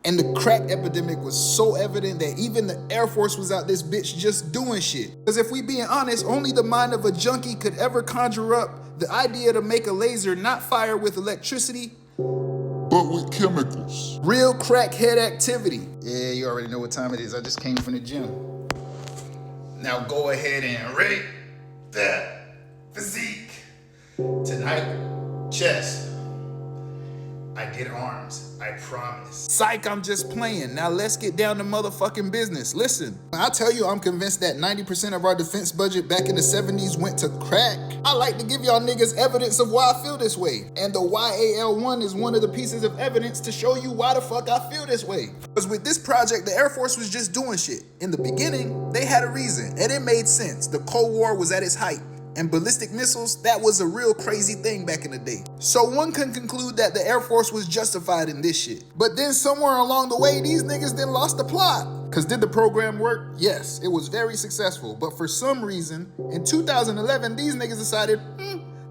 And the crack epidemic was so evident that even the Air Force was out this bitch just doing shit. Because if we being honest, only the mind of a junkie could ever conjure up the idea to make a laser not fire with electricity, but with chemicals. Real crackhead activity. Yeah, you already know what time it is. I just came from the gym. Now go ahead and rate that physique. Tonight, chest. I get arms, I promise. Psych, I'm just playing. Now let's get down to motherfucking business. Listen, I tell you I'm convinced that 90% of our defense budget back in the 70s went to crack. I like to give y'all niggas evidence of why I feel this way. And the YAL1 is one of the pieces of evidence to show you why the fuck I feel this way. Because with this project, the Air Force was just doing shit. In the beginning, they had a reason, and it made sense. The Cold War was at its height. And ballistic missiles, that was a real crazy thing back in the day. So one can conclude that the Air Force was justified in this shit. But then somewhere along the way, these niggas then lost the plot. Cause did the program work? Yes, it was very successful. But for some reason, in 2011, these niggas decided,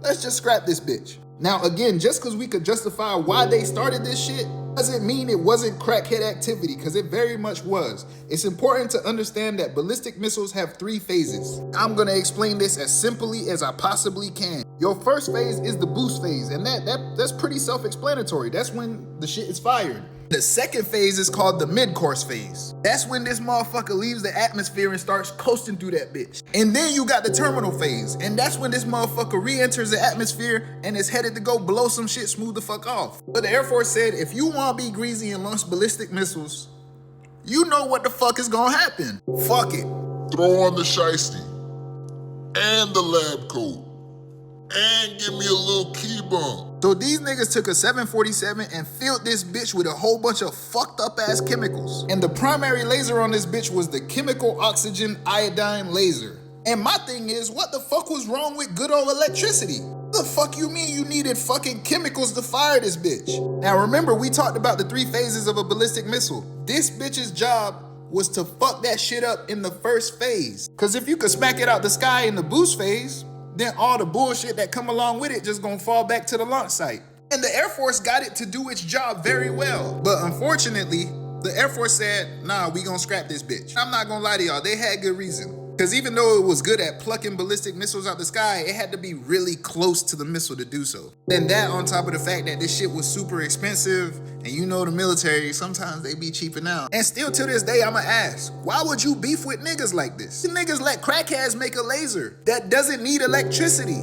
let's just scrap this bitch. Now again, just cause we could justify why they started this shit, doesn't mean it wasn't crackhead activity, because it very much was. It's important to understand that ballistic missiles have 3 phases. I'm gonna explain this as simply as I possibly can. Your first phase is the boost phase, and that's pretty self-explanatory. That's when the shit is fired. The second phase is called the mid-course phase. That's when this motherfucker leaves the atmosphere and starts coasting through that bitch. And then you got the terminal phase, and that's when this motherfucker re-enters the atmosphere and is headed to go blow some shit smooth the fuck off. But the Air Force said, if you wanna be greasy and launch ballistic missiles, you know what the fuck is gonna happen. Fuck it. Throw on the shiesty and the lab coat and give me a little key bump. So these niggas took a 747 and filled this bitch with a whole bunch of fucked up ass chemicals. And the primary laser on this bitch was the chemical oxygen iodine laser. And my thing is, what the fuck was wrong with good old electricity? The fuck you mean you needed fucking chemicals to fire this bitch? Now remember, we talked about the 3 phases of a ballistic missile. This bitch's job was to fuck that shit up in the first phase. Cause if you could smack it out the sky in the boost phase, then all the bullshit that come along with it just gonna fall back to the launch site. And the Air Force got it to do its job very well. But unfortunately, the Air Force said, nah, we gonna scrap this bitch. I'm not gonna lie to y'all, they had good reason. Because even though it was good at plucking ballistic missiles out the sky, it had to be really close to the missile to do so. Then that on top of the fact that this shit was super expensive, and you know the military, sometimes they be cheaping out. And still to this day, I'ma ask, why would you beef with niggas like this? You niggas let crackheads make a laser that doesn't need electricity.